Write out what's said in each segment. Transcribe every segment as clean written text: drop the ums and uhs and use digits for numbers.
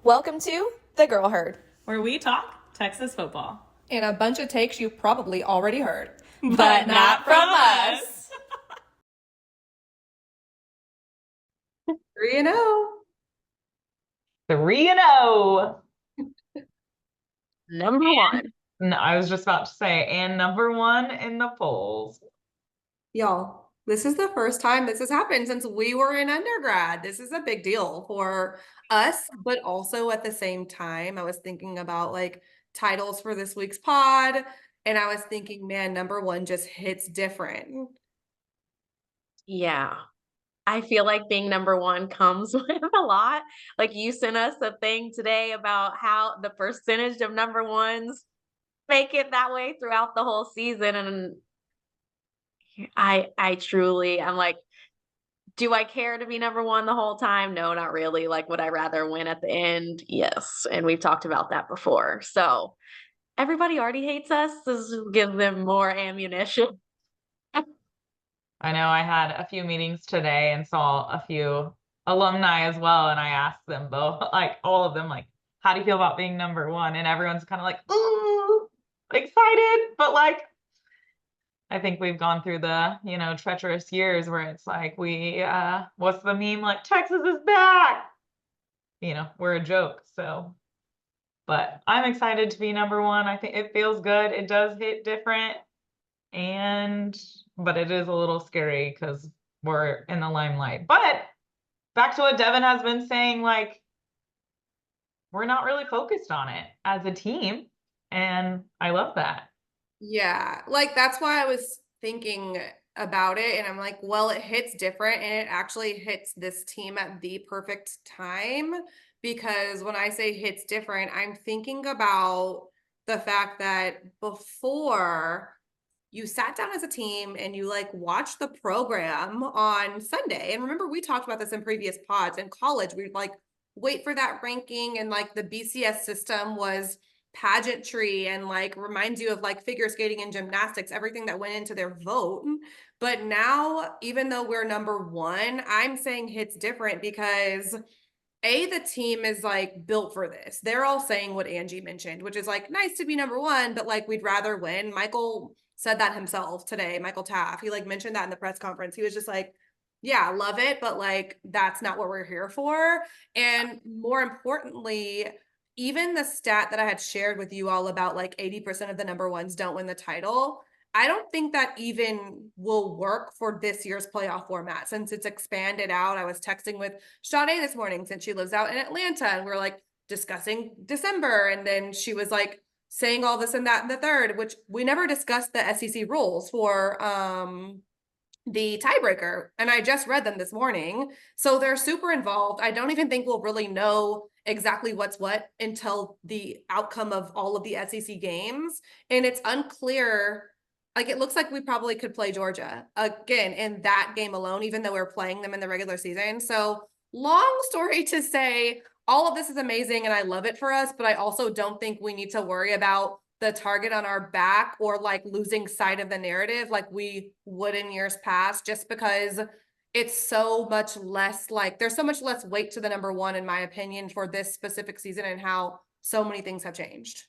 Welcome to The Girl Herd, where we talk Texas football. and a bunch of takes you probably already heard. But not from us. 3-0. 3-0. Number one. No, I was just about to say, and number one in the polls. Y'all, this is the first time this has happened since we were in undergrad. This is a big deal for us, but also at the same time, I was thinking about like titles for this week's pod, and I was thinking, man, number one just hits different. Yeah. I feel like being number one comes with a lot. Like you sent us a thing today about how the percentage of number ones make it that way throughout the whole season. And I'm like, do I care to be number one the whole time? No, not really. Like, would I rather win at the end? Yes. And we've talked about that before. So everybody already hates us. This gives them more ammunition. I know I had a few meetings today and saw a few alumni as well, and I asked them both, like all of them, like, how do you feel about being number one? And everyone's kind of like, ooh, excited, but like, I think we've gone through the, treacherous years where it's like what's the meme? Like, Texas is back. We're a joke. So, but I'm excited to be number one. I think it feels good. It does hit different. But it is a little scary because we're in the limelight. But back to what Devin has been saying, like, we're not really focused on it as a team. And I love that. Yeah, like that's why I was thinking about it, and I'm like, well, it hits different, and it actually hits this team at the perfect time, because when I say hits different, I'm thinking about the fact that before you sat down as a team and you like watched the program on Sunday. And remember, we talked about this in previous pods. In college, we'd like wait for that ranking, and like the BCS system was pageantry and like reminds you of like figure skating and gymnastics, everything that went into their vote. But now, even though we're number one, I'm saying hits different because the team is like built for this. They're all saying what Angie mentioned, which is like nice to be number one, but like we'd rather win. Michael said that himself today, Michael Taff. He like mentioned that in the press conference. He was just like, yeah, love it, but like that's not what we're here for. And more importantly, even the stat that I had shared with you all about like 80% of the number ones don't win the title, I don't think that even will work for this year's playoff format since it's expanded out. I was texting with Sade this morning since she lives out in Atlanta, and we're like discussing December. And then she was like saying all this and that and the third, which we never discussed the SEC rules for the tiebreaker. And I just read them this morning. So they're super involved. I don't even think we'll really know exactly what's what until the outcome of all of the SEC games. And it's unclear. Like, it looks like we probably could play Georgia again in that game alone, even though we're playing them in the regular season. So long story to say, all of this is amazing and I love it for us, but I also don't think we need to worry about the target on our back or like losing sight of the narrative like we would in years past, just because it's so much less, like there's so much less weight to the number one, in my opinion, for this specific season and how so many things have changed.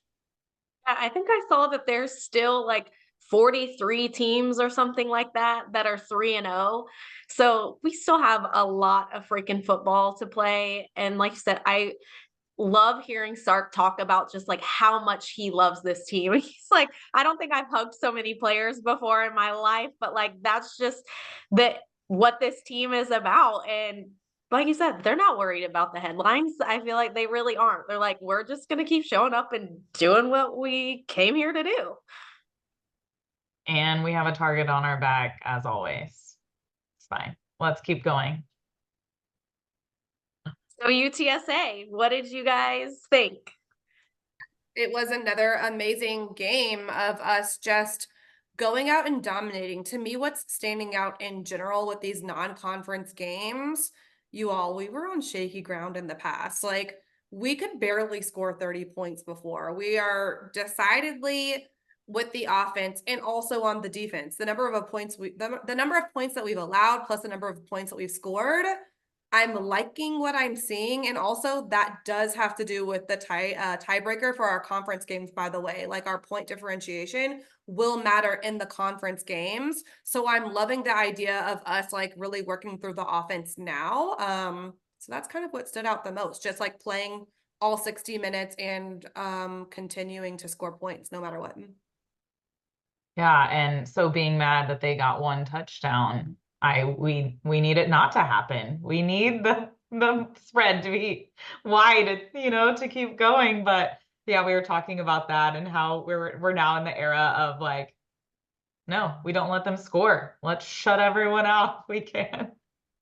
I think I saw that there's still like 43 teams or something like that that are 3-0. So we still have a lot of freaking football to play. And like you said, I love hearing Sark talk about just like how much he loves this team. He's like, I don't think I've hugged so many players before in my life, but like that's just what this team is about. And like you said, they're not worried about the headlines. I feel like they really aren't. They're like, we're just gonna keep showing up and doing what we came here to do. And we have a target on our back as always. It's fine. Let's keep going. So UTSA, what did you guys think? It was another amazing game of us just going out and dominating. To me, what's standing out in general with these non-conference games, we were on shaky ground in the past. Like, we could barely score 30 points before. We are decidedly, with the offense and also on the defense, the number of points that we've allowed plus the number of points that we've scored, I'm liking what I'm seeing, and also that does have to do with the tiebreaker for our conference games, by the way. Like our point differentiation will matter in the conference games. So I'm loving the idea of us like really working through the offense now. So that's kind of what stood out the most, just like playing all 60 minutes and continuing to score points no matter what. Yeah, and so being mad that they got one touchdown, we need it not to happen. We need the spread to be wide, to keep going. But yeah, we were talking about that and how we're now in the era of like, no, we don't let them score. Let's shut everyone out if we can.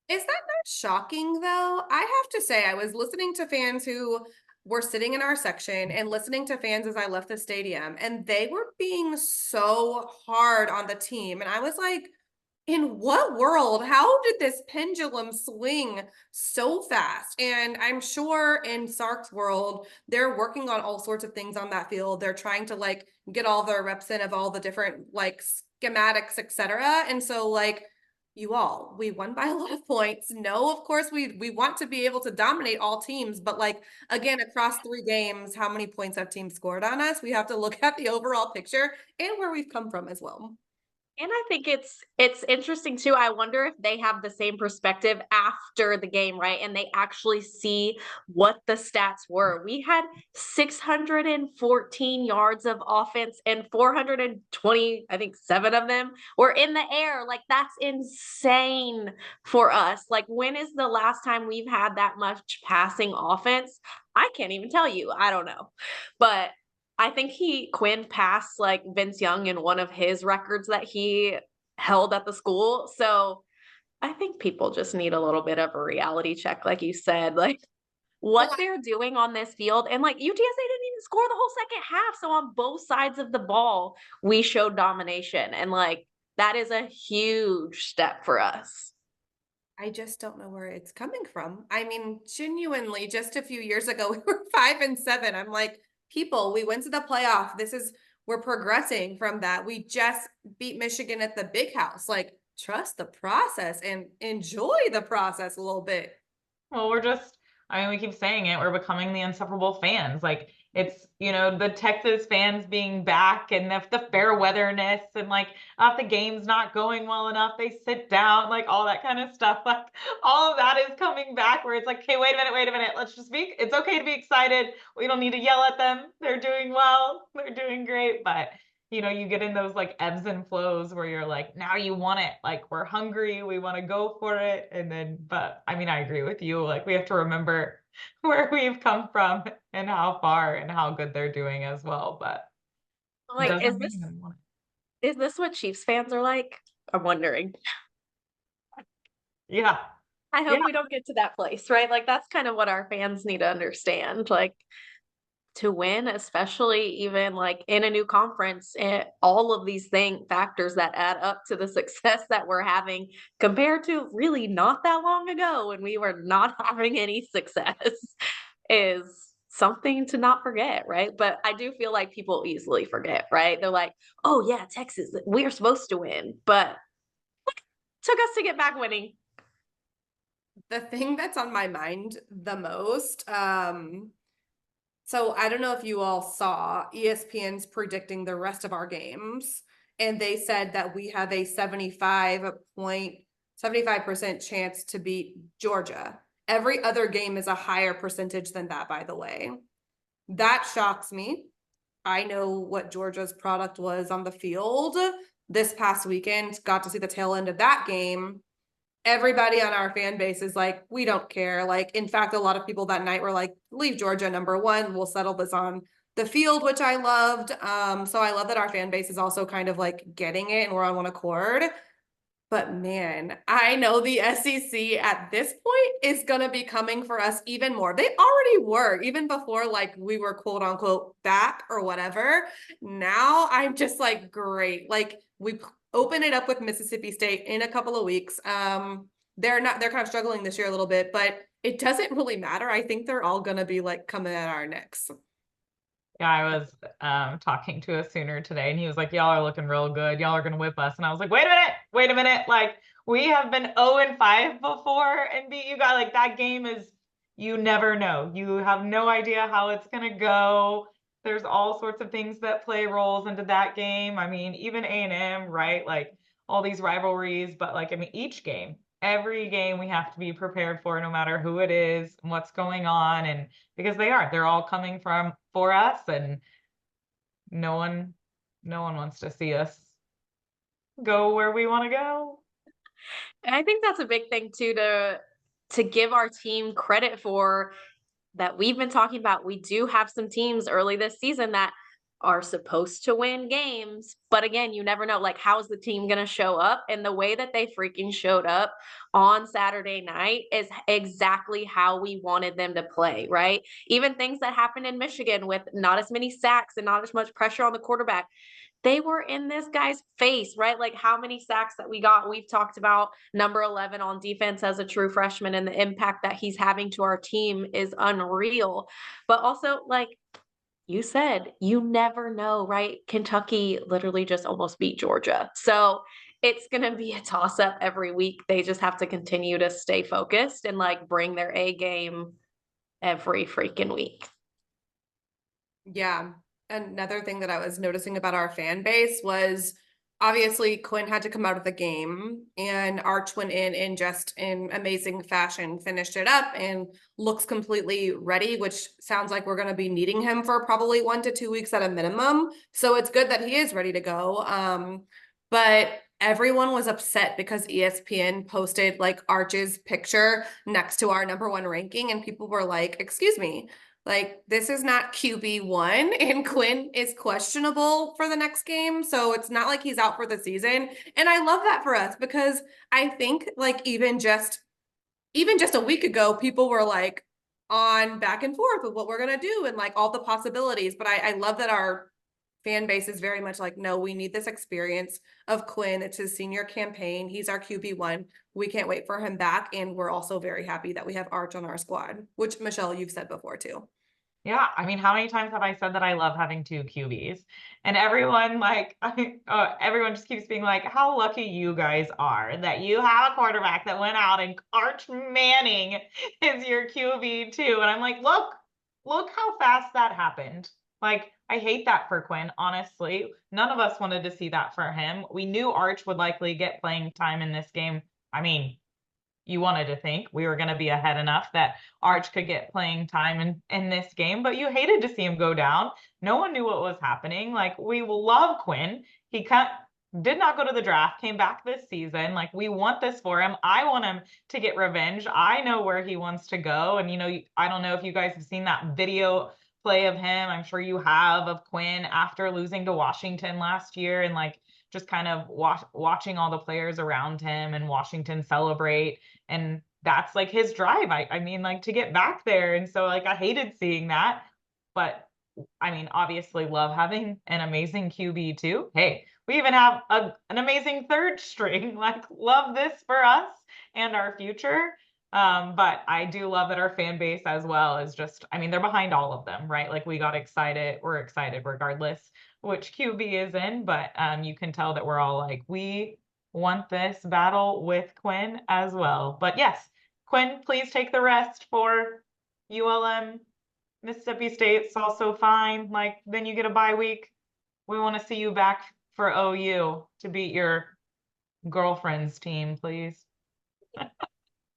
Is that not shocking though? I have to say, I was listening to fans who were sitting in our section and listening to fans as I left the stadium, and they were being so hard on the team. And I was like, in what world? How did this pendulum swing so fast? And I'm sure in Sark's world, they're working on all sorts of things on that field. They're trying to like get all their reps in of all the different like schematics, etc. And so like we won by a lot of points. No, of course we want to be able to dominate all teams, but like again, across 3 games, how many points have teams scored on us? We have to look at the overall picture and where we've come from as well. And I think it's interesting too. I wonder if they have the same perspective after the game, right? And they actually see what the stats were. We had 614 yards of offense and 420, I think 7 of them were in the air. Like that's insane for us. Like when is the last time we've had that much passing offense? I can't even tell you. I don't know. But I think Quinn passed like Vince Young in one of his records that he held at the school. So I think people just need a little bit of a reality check, like you said, like what they're doing on this field. And like UTSA didn't even score the whole second half. So on both sides of the ball, we showed domination. And like that is a huge step for us. I just don't know where it's coming from. I mean, genuinely, just a few years ago, we were 5-7. I'm like, people, we went to the playoff. We're progressing from that. We just beat Michigan at the big house. Like, trust the process and enjoy the process a little bit. Well, we keep saying it, we're becoming the insufferable fans. Like it's, the Texas fans being back and the fair weatherness and like if the game's not going well enough, they sit down, like all that kind of stuff. Like all of that is coming back where it's like, okay, wait a minute. Let's just it's okay to be excited. We don't need to yell at them. They're doing well. They're doing great. But you get in those like ebbs and flows where you're like, now you want it. Like we're hungry, we want to go for it. But I mean, I agree with you. Like we have to remember where we've come from and how far and how good they're doing as well. But like, is this what Chiefs fans are like? I'm wondering. Yeah. I hope we don't get to that place, right? Like that's kind of what our fans need to understand. Like to win, especially even like in a new conference, and all of these factors that add up to the success that we're having compared to really not that long ago when we were not having any success is something to not forget, right? But I do feel like people easily forget, right? They're like, oh yeah, Texas, we're supposed to win, but look, it took us to get back winning. The thing that's on my mind the most, so I don't know if you all saw ESPN's predicting the rest of our games, and they said that we have a 75% chance to beat Georgia. Every other game is a higher percentage than that, by the way. That shocks me. I know what Georgia's product was on the field this past weekend, got to see the tail end of that game. Everybody on our fan base is like, we don't care. Like, in fact, a lot of people that night were like, leave Georgia #1. We'll settle this on the field, which I loved. So I love that our fan base is also kind of like getting it and we're on one accord. But man, I know the SEC at this point is going to be coming for us even more. They already were, even before like we were quote unquote back or whatever. Now I'm just like, great. Like we open it up with Mississippi State in a couple of weeks. They're kind of struggling this year a little bit, but it doesn't really matter. I think they're all going to be like coming at our necks. Yeah, I was talking to a Sooner today and he was like, y'all are looking real good. Y'all are going to whip us. And I was like, wait a minute. Like We have been 0-5 before and beat you guys. Like that game is, you never know. You have no idea how it's gonna go. There's all sorts of things that play roles into that game. I mean, even A&M, right? Like all these rivalries, but like I mean, each game, every game we have to be prepared for, no matter who it is and what's going on, and because they're all coming from for us, and no one, no one wants to see us go where we want to go. And I think that's a big thing too to give our team credit for that we've been talking about. We do have some teams early this season that are supposed to win games, but again, you never know. Like, how is the team going to show up? And the way that they freaking showed up on Saturday night is exactly how we wanted them to play, right? Even things that happened in Michigan with not as many sacks and not as much pressure on the quarterback, they were in this guy's face, right? Like how many sacks that we got. We've talked about number 11 on defense as a true freshman, and the impact that he's having to our team is unreal. But also, like you said, you never know, right? Kentucky literally just almost beat Georgia. So it's going to be a toss up every week. They just have to continue to stay focused and like bring their A game every freaking week. Yeah. Another thing that I was noticing about our fan base was obviously Quinn had to come out of the game, and Arch went in just in amazing fashion, finished it up, and looks completely ready, which sounds like we're going to be needing him for probably 1 to 2 weeks at a minimum. So it's good that he is ready to go. But everyone was upset because ESPN posted like Arch's picture next to our #1 ranking, and people were like, excuse me, like, this is not QB1, and Quinn is questionable for the next game. So it's not like he's out for the season. And I love that for us, because I think like even just a week ago, people were like on back and forth with what we're going to do and like all the possibilities. But I love that our fan base is very much like, no, we need this experience of Quinn. It's his senior campaign. He's our QB1. We can't wait for him back. And we're also very happy that we have Arch on our squad, which Michelle, you've said before too. Yeah, I mean, how many times have I said that I love having two QBs? And everyone like everyone just keeps being like, how lucky you guys are that you have a quarterback that went out and Arch Manning is your QB too. And I'm like, look how fast that happened. Like, I hate that for Quinn, honestly. None of us wanted to see that for him. We knew Arch would likely get playing time in this game. I mean, you wanted to think we were going to be ahead enough that Arch could get playing time in this game, but you hated to see him go down. No one knew what was happening. Like, we love Quinn. He did not go to the draft, came back this season. Like, we want this for him. I want him to get revenge. I know where he wants to go. And, you know, I don't know if you guys have seen that video play of him. I'm sure you have, of Quinn after losing to Washington last year, and like just kind of watching all the players around him and Washington celebrate. And that's like his drive. I mean, like, to get back there. And so like I hated seeing that. But I mean, obviously love having an amazing QB too. Hey, we even have an amazing third string. Like, love this for us and our future. But I do love that our fan base as well is just, I mean, they're behind all of them, right? Like, we got excited. We're excited regardless which QB is in, but you can tell that we're all like, we want this battle with Quinn as well. But yes, Quinn, please take the rest for ULM. Mississippi State's also fine. Like, then you get a bye week. We want to see you back for OU to beat your girlfriend's team, please.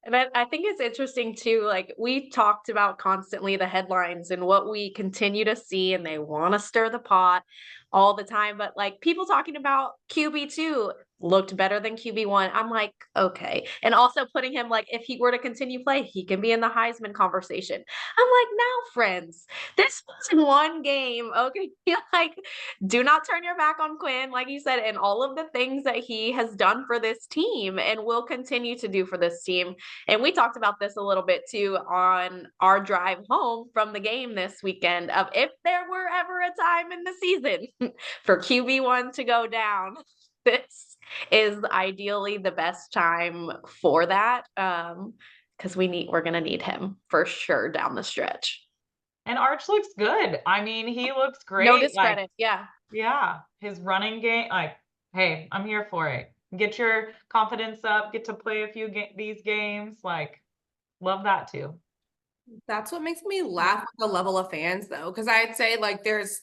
And I think it's interesting too, like we talked about constantly the headlines and what we continue to see, and they want to stir the pot all the time. But like people talking about QB2 looked better than QB1. I'm like, okay. And also putting him like, if he were to continue play, he can be in the Heisman conversation. I'm like, now friends, this was one game. Okay. Like, do not turn your back on Quinn, like you said, and all of the things that he has done for this team and will continue to do for this team. And we talked about this a little bit too on our drive home from the game this weekend, of if there were ever a time in the season for QB1 to go down, this is ideally the best time for that. Because we're gonna need him for sure down the stretch. And Arch looks good. I mean, he looks great. No discredit, like, yeah, his running game, like, hey, I'm here for it. get your confidence up, get to play a few these games. Like, love that too. That's what makes me laugh with the level of fans though, because I'd say like there's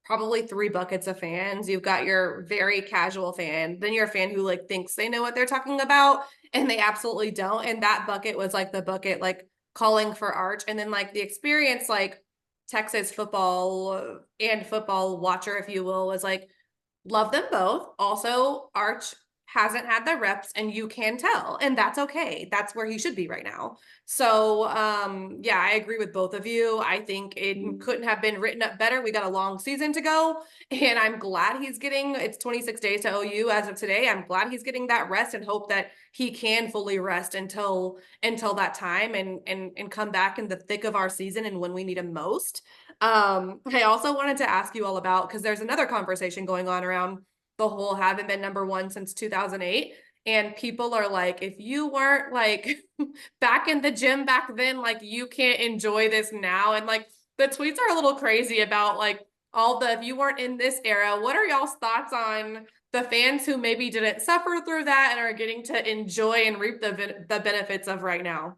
probably three buckets of fans. You've got your very casual fan, then your fan who like thinks they know what they're talking about and they absolutely don't. And that bucket was like the bucket like calling for Arch, and then like the experience like Texas football and football watcher, if you will, was like love them both. Also, Arch hasn't had the reps and you can tell, and that's okay. That's where he should be right now. So, yeah, I agree with both of you. I think it couldn't have been written up better. We got a long season to go, and I'm glad he's getting it's 26 days to OU as of today. I'm glad he's getting that rest and hope that he can fully rest until that time and come back in the thick of our season and when we need him most. I also wanted to ask you all about, because there's another conversation going on around the whole haven't been number one since 2008. And people are like, if you weren't like back in the gym back then, like you can't enjoy this now. And like the tweets are a little crazy about like all the, if you weren't in this era, what are y'all's thoughts on the fans who maybe didn't suffer through that and are getting to enjoy and reap the benefits of right now?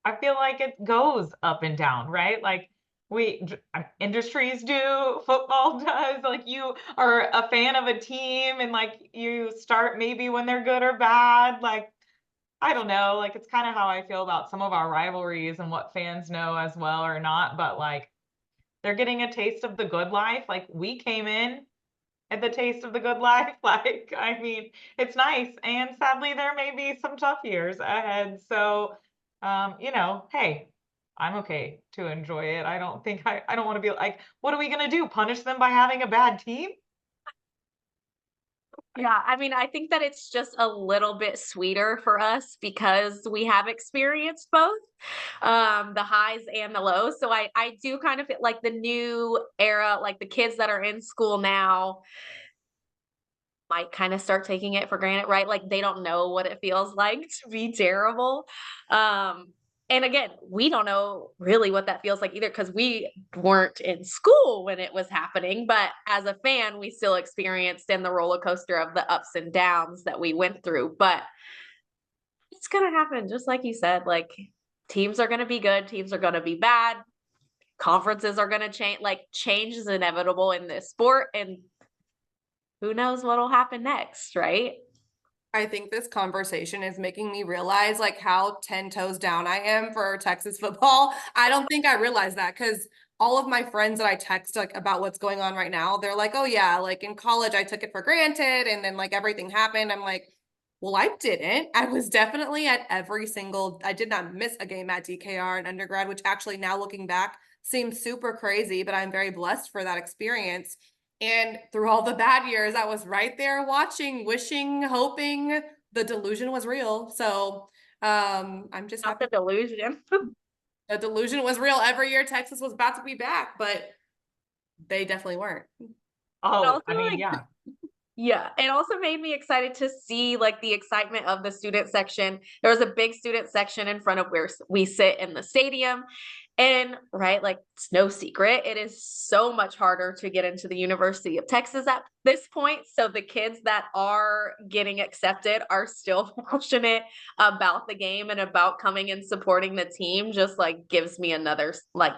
I feel like it goes up and down, right? Like industries do, football does. Like you are a fan of a team and like you start maybe when they're good or bad. Like I don't know, like it's kind of how I feel about some of our rivalries and what fans know as well or not, but like they're getting a taste of the good life. Like we came in at the taste of the good life. Like, I mean, it's nice. And sadly, there may be some tough years ahead. So, hey, I'm okay to enjoy it. I don't think I don't want to be like, what are we going to do? Punish them by having a bad team? Yeah, I mean, I think that it's just a little bit sweeter for us because we have experienced both, the highs and the lows. So I do kind of feel like the new era, like the kids that are in school now might kind of start taking it for granted, right? Like they don't know what it feels like to be terrible. Um, and again, we don't know really what that feels like either because we weren't in school when it was happening. But as a fan, we still experienced in the roller coaster of the ups and downs that we went through. But it's going to happen, just like you said. Like teams are going to be good, teams are going to be bad, conferences are going to change. Like change is inevitable in this sport. And who knows what'll happen next, right? I think this conversation is making me realize like how 10 toes down I am for Texas football. I don't think I realized that because all of my friends that I text like about what's going on right now, they're like, oh yeah, like in college I took it for granted and then like everything happened. I'm like, well, I didn't. I was definitely at I did not miss a game at DKR in undergrad, which actually now looking back seems super crazy, but I'm very blessed for that experience. And through all the bad years, I was right there watching, wishing, hoping the delusion was real. So I'm just Not happy the delusion. the delusion was real. Every year Texas was about to be back, but they definitely weren't. Oh, Also, I mean, like, yeah. yeah, it also made me excited to see like the excitement of the student section. There was a big student section in front of where we sit in the stadium. And right, like it's no secret, it is so much harder to get into the University of Texas at this point. So the kids that are getting accepted are still passionate about the game and about coming and supporting the team. Just like gives me another like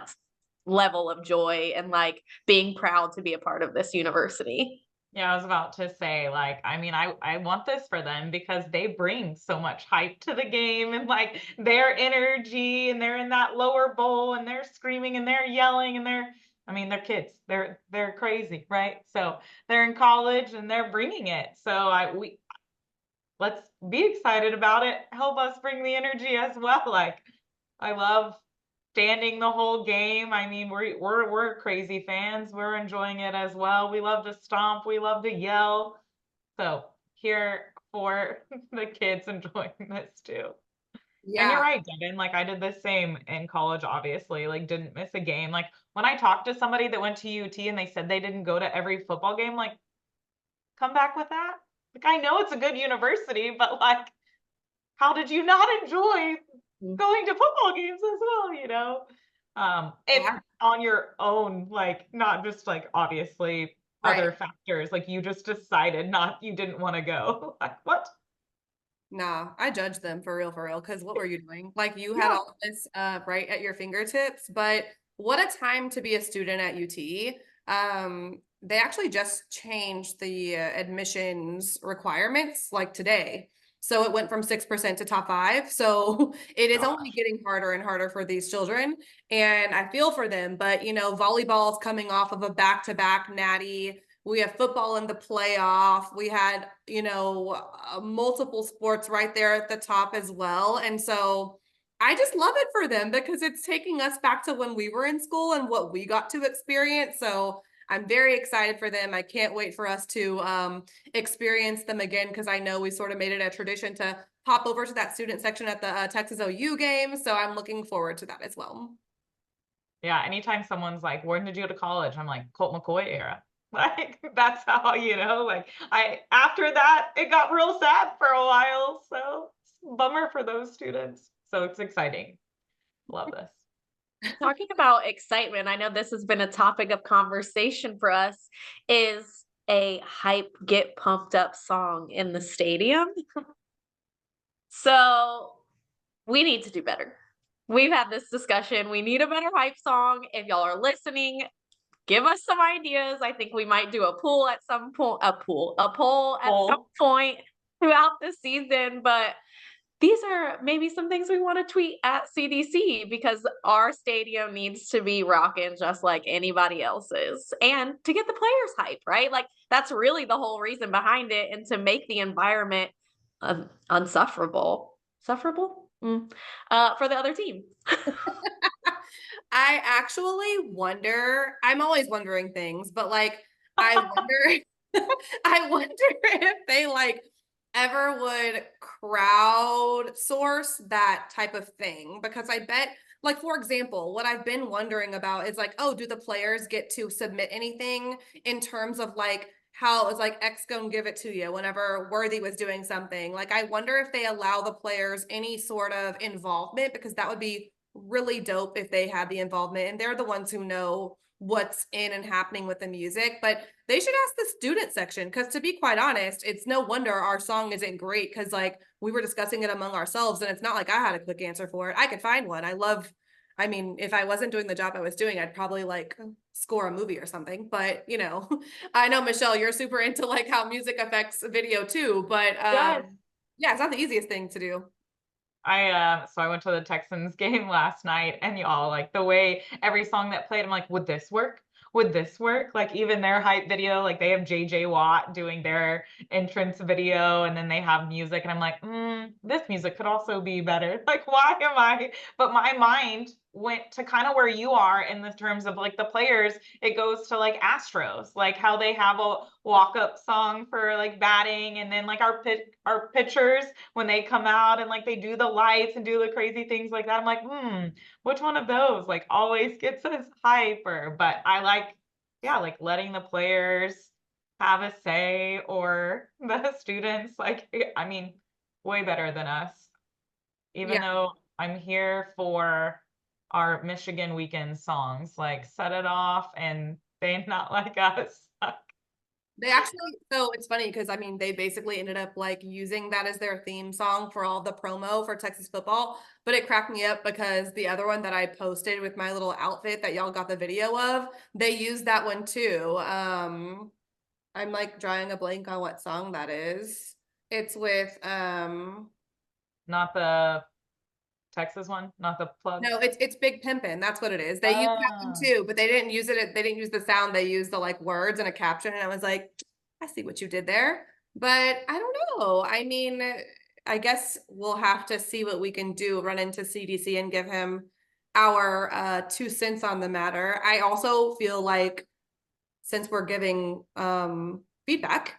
level of joy and like being proud to be a part of this university. Yeah, I was about to say, like, I mean, I want this for them because they bring so much hype to the game and like their energy and they're in that lower bowl and they're screaming and they're yelling and I mean, they're kids. They're crazy, right? So they're in college and they're bringing it. So let's be excited about it. Help us bring the energy as well. Like, I love standing the whole game. I mean, we're crazy fans. We're enjoying it as well. We love to stomp. We love to yell. So here for the kids enjoying this too. And you're Yeah. right, Devin. Like I did the same in college, obviously. Like didn't miss a game. Like when I talked to somebody that went to UT and they said they didn't go to every football game, like come back with that. Like I know it's a good university, but like how did you not enjoy going to football games as well, you know? It's Yeah. on your own, like not just like obviously other Right. factors. Like you just decided you didn't want to go. Like what? Nah, I judge them for real, because what were you doing? Like you had Yeah. all this right at your fingertips, but what a time to be a student at UT. They actually just changed the admissions requirements like today. So it went from 6% to top five. So it is only Gosh. getting harder and harder for these children. And I feel for them, but volleyball is coming off of a back-to-back natty. We have football in the playoff. We had, multiple sports right there at the top as well. And so I just love it for them because it's taking us back to when we were in school and what we got to experience. So I'm very excited for them. I can't wait for us to experience them again because I know we sort of made it a tradition to pop over to that student section at the Texas OU game. So I'm looking forward to that as well. Yeah, anytime someone's like, when did you go to college? I'm like, Colt McCoy era. Like that's how, like after that, it got real sad for a while. So bummer for those students. So it's exciting. Love this. Talking about excitement, I know this has been a topic of conversation for us. Is a hype get pumped up song in the stadium? So we need to do better. We've had this discussion. We need a better hype song. If y'all are listening, give us some ideas. I think we might do a poll at some point, a poll at some point throughout the season. But these are maybe some things we want to tweet at CDC because our stadium needs to be rocking just like anybody else's and to get the players hype, right? Like that's really the whole reason behind it and to make the environment sufferable for the other team. I actually wonder, I'm always wondering things, but like I wonder I wonder if they like ever would crowd source that type of thing because I bet like for example, what I've been wondering about is like, oh, do the players get to submit anything in terms of like how it's like X gonna give it to you whenever Worthy was doing something. Like I wonder if they allow the players any sort of involvement because that would be really dope if they had the involvement and they're the ones who know what's in and happening with the music. But they should ask the student section because to be quite honest, it's no wonder our song isn't great because like we were discussing it among ourselves and it's not like I had a quick answer for it. I could find one. I mean, if I wasn't doing the job I was doing, I'd probably like score a movie or something. But I know Michelle, you're super into like how music affects video too. But Yes. yeah, it's not the easiest thing to do. I went to the Texans game last night and y'all like the way every song that played, I'm like, would this work? Would this work? Like even their hype video, like they have JJ Watt doing their entrance video and then they have music and I'm like, this music could also be better. Like why am I? But my mind went to kind of where you are in the terms of like the players. It goes to like Astros, like how they have a walk-up song for like batting and then like our pitchers when they come out and like they do the lights and do the crazy things like that. I'm like, which one of those like always gets us hyper? But I like, yeah, like letting the players have a say or the students, like, I mean, way better than us. Even Yeah. though I'm here for our Michigan weekend songs, like set it off and they not like us. They actually, so it's funny because I mean, they basically ended up like using that as their theme song for all the promo for Texas football. But it cracked me up because the other one that I posted with my little outfit that y'all got the video of, they used that one too. I'm like drawing a blank on what song that is. It's with Not the Texas one, not the plug. no, it's Big Pimpin'. That's what it is. They used that one too, but they didn't use it. They didn't use the sound. They used the like words and a caption. And I was like, I see what you did there. But I don't know. I mean, I guess we'll have to see what we can do, run into CDC and give him our 2 cents on the matter. I also feel like since we're giving feedback,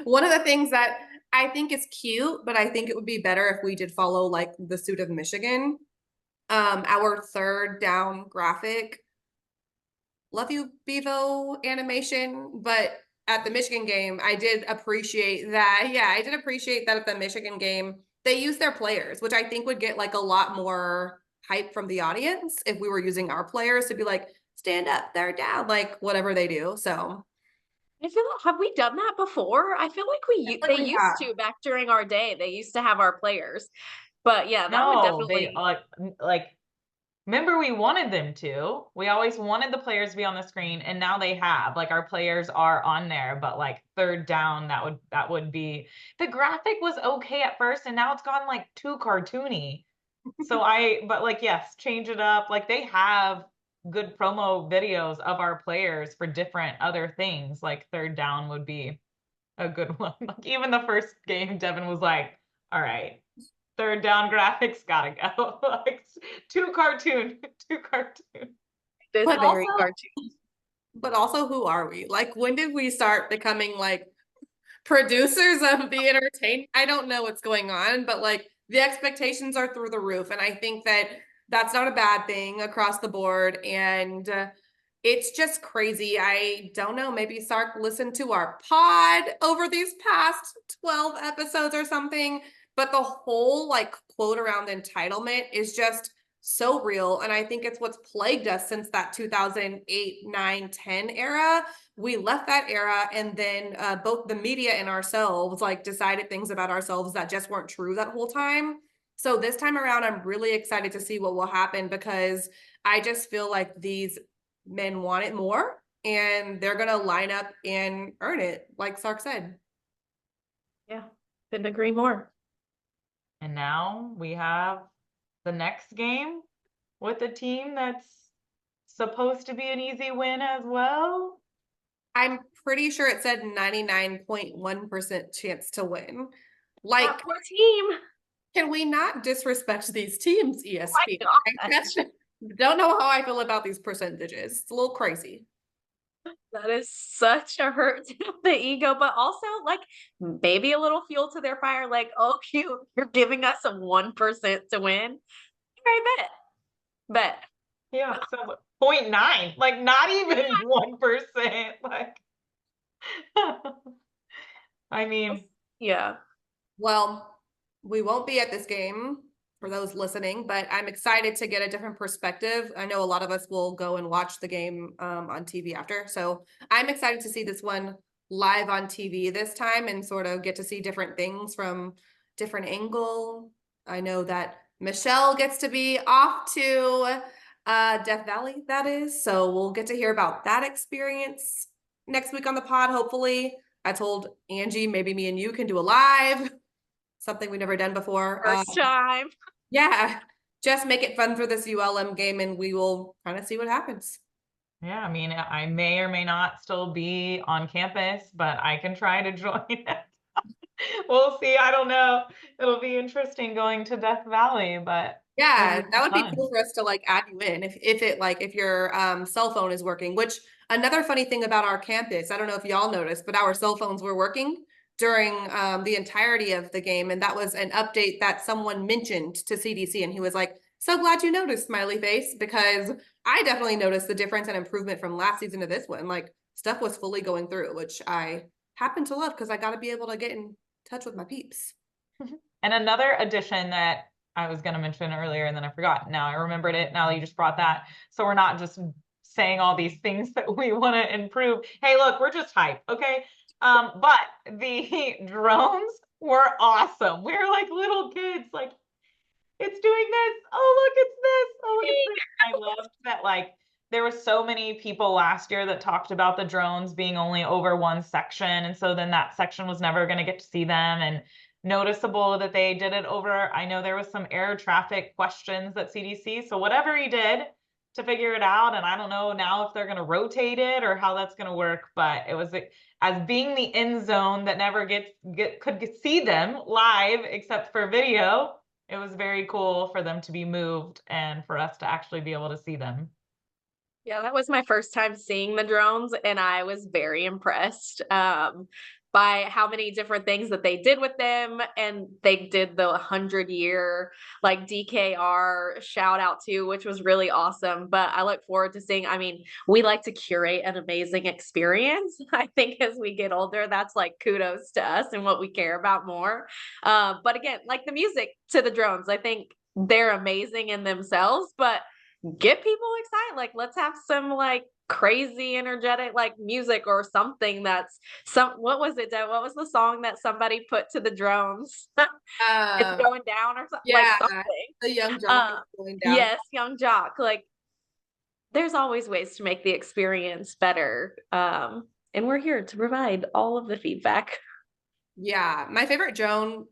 one of the things that I think is cute, but I think it would be better if we did follow like the suit of Michigan. Our third down graphic, love you, Bevo animation, but at the Michigan game, I did appreciate that. Yeah, I did appreciate that at the Michigan game, they used their players, which I think would get like a lot more hype from the audience if we were using our players to be like, stand up, they're down, like whatever they do. So I feel like, have we done that before? I feel like Like they we used have. to back during our day. They used to have our players. But yeah, that would No, they definitely, like remember we wanted them to. We always wanted the players to be on the screen, and now they have. Like our players are on there, but like third down, that would be the graphic was okay at first, and now it's gone like too cartoony. But like yes, change it up. Like they have good promo videos of our players for different other things. Like third down would be a good one. Like even the first game, Devin was like, all right, third down graphics gotta go. Like too cartoon, too cartoon. it is But very also, cartoon. who are we? Like, when did we start becoming like producers of the entertainment? I don't know what's going on, but like the expectations are through the roof. And I think that that's not a bad thing across the board. And it's just crazy. I don't know. Maybe Sark listened to our pod over these past 12 episodes or something. But the whole like quote around entitlement is just so real. And I think it's what's plagued us since that 2008, 9, 10 era. We left that era, and then both the media and ourselves like decided things about ourselves that just weren't true that whole time. So this time around, I'm really excited to see what will happen, because I just feel like these men want it more, and they're gonna line up and earn it, like Sark said. Yeah, couldn't agree more. And now we have the next game with a team that's supposed to be an easy win as well. I'm pretty sure it said 99.1% chance to win. Like, That poor team. can we not disrespect these teams, ESPN? God. Don't know how I feel about these percentages. It's a little crazy. That is such a hurt to the ego, but also like maybe a little fuel to their fire. Like, oh, cute, you're giving us a 1% to win. I bet. Yeah, so 0.9, like not even 1%. Like I mean, Yeah. Well, we won't be at this game for those listening, but I'm excited to get a different perspective. I know a lot of us will go and watch the game on TV after. So I'm excited to see this one live on TV this time and sort of get to see different things from different angle. I know that Michelle gets to be off to Death Valley, that is. So we'll get to hear about that experience next week on the pod, hopefully. I told Angie, maybe me and you can do a live, something we've never done before. First time. Yeah, just make it fun for this ULM game, and we will kind of see what happens. yeah, I mean, I may or may not still be on campus, but I can try to join it. We'll see. I don't know. It'll be interesting going to Death Valley, but Yeah, it'll be that would be fun. cool for us to like add you in if it like if your cell phone is working, which another funny thing about our campus, I don't know if y'all noticed, but our cell phones were working during the entirety of the game. And that was an update that someone mentioned to CDC, and he was like, so glad you noticed, smiley face, because I definitely noticed the difference and improvement from last season to this one. Like stuff was fully going through, which I happen to love because I got to be able to get in touch with my peeps. And another addition that I was going to mention earlier and then I forgot. Now I remembered it. Now that you just brought that. So we're not just saying all these things that we want to improve. Hey, look, we're just hype, okay? But the drones were awesome. We were like little kids, like it's doing this. Oh, look, it's this. Oh, look, it's this. I loved that. Like there were so many people last year that talked about the drones being only over one section, and so then that section was never going to get to see them. And noticeable that they did it over. I know there was some air traffic questions at CDC, so whatever he did to figure it out, and I don't know now if they're going to rotate it or how that's going to work, but it was as being the end zone that never could see them live except for video. It was very cool for them to be moved and for us to actually be able to see them. Yeah, that was my first time seeing the drones, and I was very impressed by how many different things that they did with them. And they did the 100-year like DKR shout out too, which was really awesome. But I look forward to seeing. I mean, we like to curate an amazing experience. I think as we get older, that's like kudos to us and what we care about more. But again, like the music to the drones, I think they're amazing in themselves, but get people excited. Like, let's have some like crazy energetic like music or something that's what was it, Deb? What was the song that somebody put to the drones? It's Um, going down or something like yeah, something. the young jock is going down. Yes, Young Jock. Like there's always ways to make the experience better. And we're here to provide all of the feedback. Yeah, my favorite drone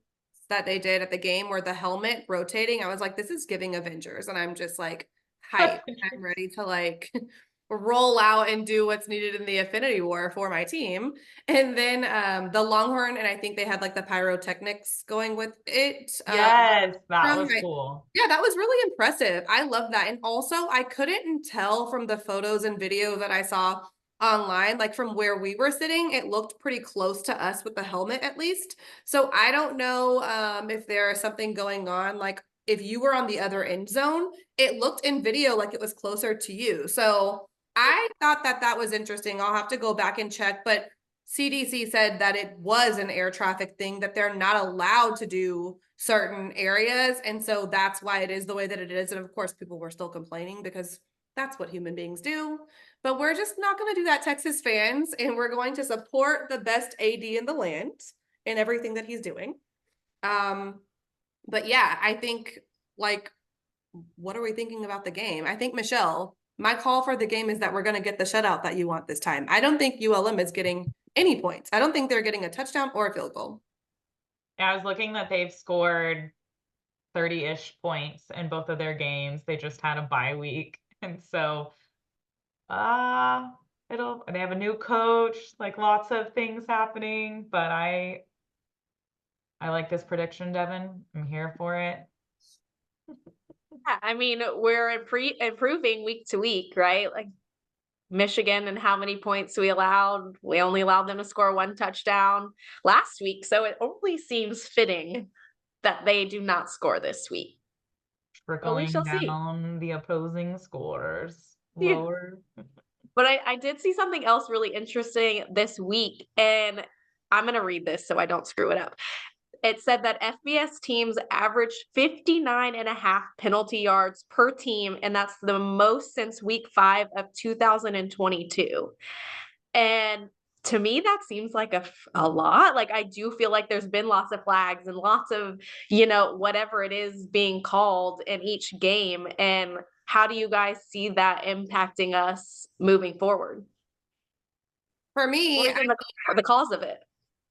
that they did at the game were the helmet rotating. I was like, this is giving Avengers, and I'm just like hyped. I'm ready to like roll out and do what's needed in the Affinity War for my team. And then the Longhorn, and I think they had like the pyrotechnics going with it. Yes, that From was my- cool. Yeah, that was really impressive. I love that. And also, I couldn't tell from the photos and video that I saw online, like from where we were sitting, it looked pretty close to us with the helmet at least. So I don't know if there is something going on. Like if you were on the other end zone, it looked in video like it was closer to you. So I thought that that was interesting. I'll have to go back and check, but CDC said that it was an air traffic thing, that they're not allowed to do certain areas. And so that's why it is the way that it is. And of course, people were still complaining because that's what human beings do. But we're just not going to do that, Texas fans. And we're going to support the best AD in the land and everything that he's doing. But yeah, I think like, what are we thinking about the game? I think, Michelle, my call for the game is that we're going to get the shutout that you want this time. I don't think ULM is getting any points. I don't think they're getting a touchdown or a field goal. Yeah, I was looking that they've scored 30-ish points in both of their games. They just had a bye week. And so they have a new coach, like lots of things happening, but I like this prediction, Devin. I'm here for it. Yeah, I mean, we're improving week to week, right? Like Michigan and how many points we allowed. We only allowed them to score 1 touchdown last week. So it only seems fitting that they do not score this week. But we Trickling shall see. down the opposing scores Yeah. lower. But I did see something else really interesting this week, and I'm going to read this so I don't screw it up. It said that FBS teams averaged 59.5 penalty yards per team, and that's the most since week 5 of 2022. And to me, that seems like a lot. Like, I do feel like there's been lots of flags and lots of, whatever it is being called in each game. And how do you guys see that impacting us moving forward? For me, What is the cause of it?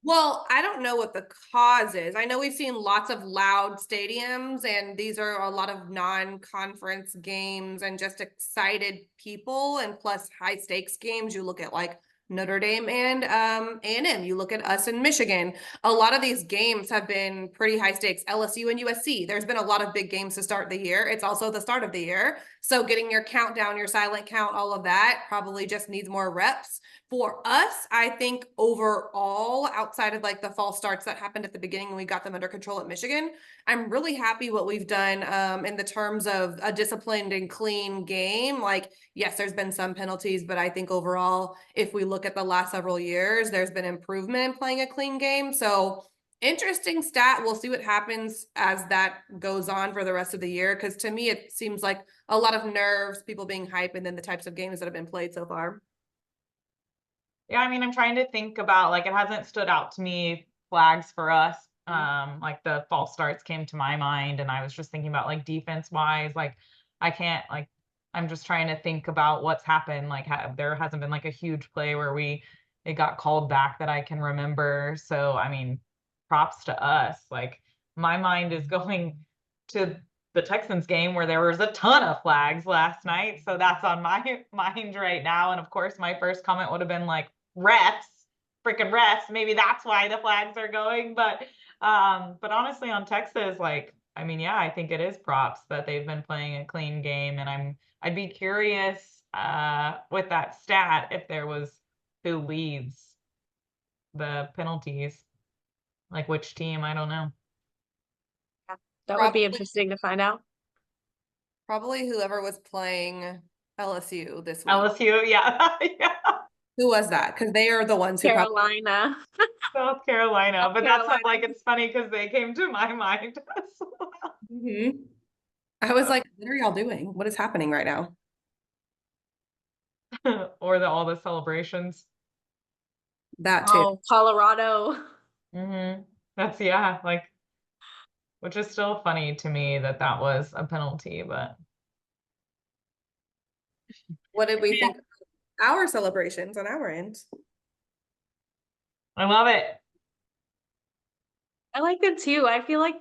well, I don't know what the cause is. I know we've seen lots of loud stadiums, and these are a lot of non-conference games and just excited people, and plus high stakes games. You look at like Notre Dame and A&M. You look at us in Michigan. A lot of these games have been pretty high stakes. LSU and USC. There's been a lot of big games to start the year. It's also the start of the year. So getting your countdown, your silent count, all of that probably just needs more reps. For us, I think overall, outside of like the false starts that happened at the beginning and we got them under control at Michigan, I'm really happy what we've done in the terms of a disciplined and clean game. Like, yes, there's been some penalties, but I think overall, if we look at the last several years, there's been improvement in playing a clean game. So interesting stat. We'll see what happens as that goes on for the rest of the year. Because to me, it seems like a lot of nerves, people being hype, and then the types of games that have been played so far. Yeah, I mean, I'm trying to think about, like, it hasn't stood out to me flags for us. Like the false starts came to my mind, and I was just thinking about like defense wise, like I can't like I'm just trying to think about what's happened. Like there hasn't been like a huge play where it got called back that I can remember. So I mean, props to us. Like my mind is going to the Texans game where there was a ton of flags last night. So that's on my mind right now. And of course, my first comment would have been like, refs, freaking refs. Maybe that's why the flags are going. But honestly, on Texas, like, I mean, yeah, I think it is props that they've been playing a clean game. And I'd be curious with that stat if there was who leads the penalties, like which team, I don't know. That would be interesting to find out. Probably whoever was playing LSU this week. LSU, yeah. Yeah. Who was that? Because they are the ones who Carolina. South Carolina. South But Carolina. that's like, it's funny because they came to my mind as well. I was like, what are y'all doing? What is happening right now? or all the celebrations. That too. Oh, Colorado. That's yeah, like, which is still funny to me that that was a penalty, but What did we yeah, think of our celebrations on our end? I love it. I like them too. I feel like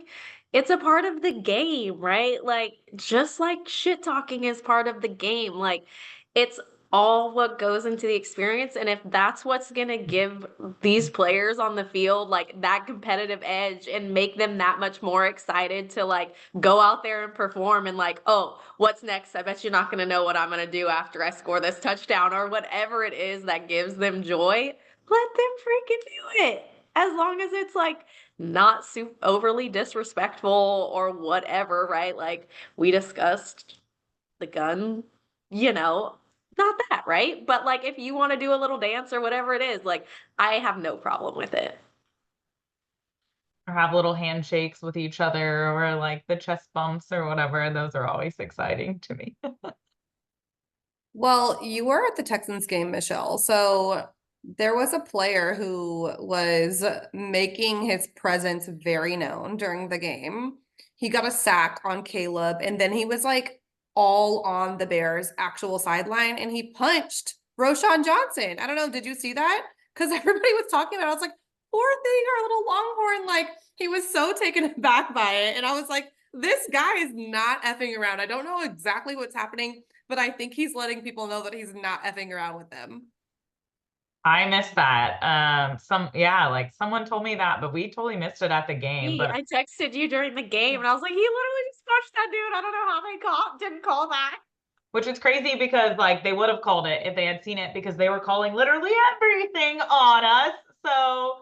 it's a part of the game, right? Like, just like shit talking is part of the game. Like, it's all what goes into the experience. And if that's what's going to give these players on the field, like, that competitive edge and make them that much more excited to, like, go out there and perform and, like, oh, what's next? I bet you're not going to know what I'm going to do after I score this touchdown or whatever it is that gives them joy. Let them freaking do it. As long as it's like, not overly disrespectful or whatever, right? Like we discussed the gun, you know, not that, right? But like if you want to do a little dance or whatever it is, like I have no problem with it. Or have little handshakes with each other or like the chest bumps or whatever. Those are always exciting to me. Well, you were at the Texans game, Michelle. So there was a player who was making his presence very known during the game. He got a sack on Caleb, and then he was like all on the Bears' actual sideline, and he punched Roshan Johnson. I don't know, did you see that? Because everybody was talking about it. I was like, poor thing, our little Longhorn. Like, he was so taken aback by it. And I was like, this guy is not effing around. I don't know exactly what's happening, but I think he's letting people know that he's not effing around with them. I missed that. Yeah, like someone told me that, but we totally missed it at the game. But I texted you during the game and I was like, he literally just punched that dude. I don't know how they didn't call that. which is crazy because like they would have called it if they had seen it because they were calling literally everything on us. So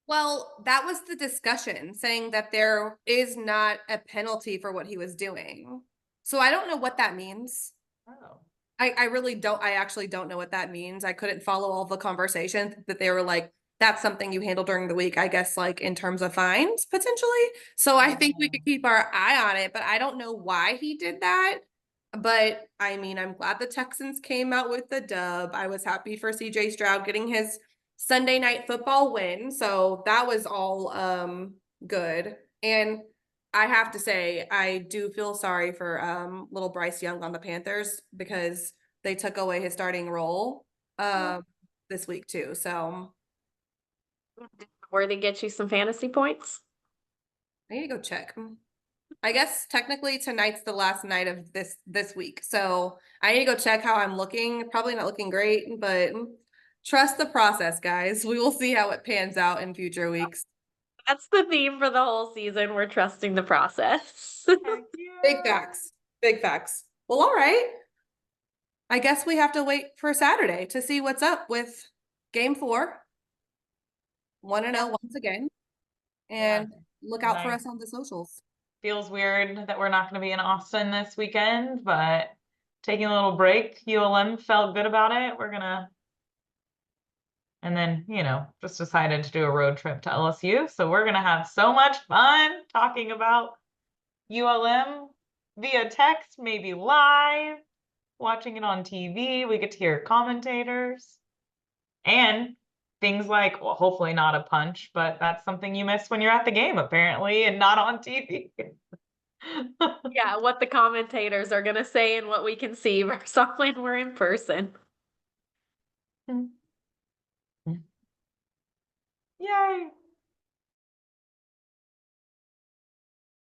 Well, that was the discussion, saying that there is not a penalty for what he was doing. So I don't know what that means. oh. I really don't. I actually don't know what that means. I couldn't follow all the conversations that they were like, that's something you handle during the week, I guess, like in terms of fines potentially. So I think we could keep our eye on it, but I don't know why he did that. But I mean, I'm glad the Texans came out with the dub. I was happy for CJ Stroud getting his Sunday night football win. So that was all good. And I have to say, I do feel sorry for little Bryce Young on the Panthers because they took away his starting role this week too. So Where they get you some fantasy points? I need to go check. I guess technically tonight's the last night of this week. So I need to go check how I'm looking. Probably not looking great, but trust the process, guys. We will see how it pans out in future weeks. That's the theme for the whole season. We're trusting the process. Heck Big yeah. facts. Big facts. Well, all right. I guess we have to wait for Saturday to see what's up with game 4. 1-0 once again. And look out for Nice. us on the socials. Feels weird that we're not going to be in Austin this weekend, but taking a little break, ULM felt good about it. We're gonna, and then, just decided to do a road trip to LSU. So we're gonna have so much fun talking about ULM via text, maybe live, watching it on TV. We get to hear commentators and things like, well, hopefully not a punch, but that's something you miss when you're at the game, apparently, and not on TV. Yeah, what the commentators are gonna say and what we can see versus when we're in person. Yay.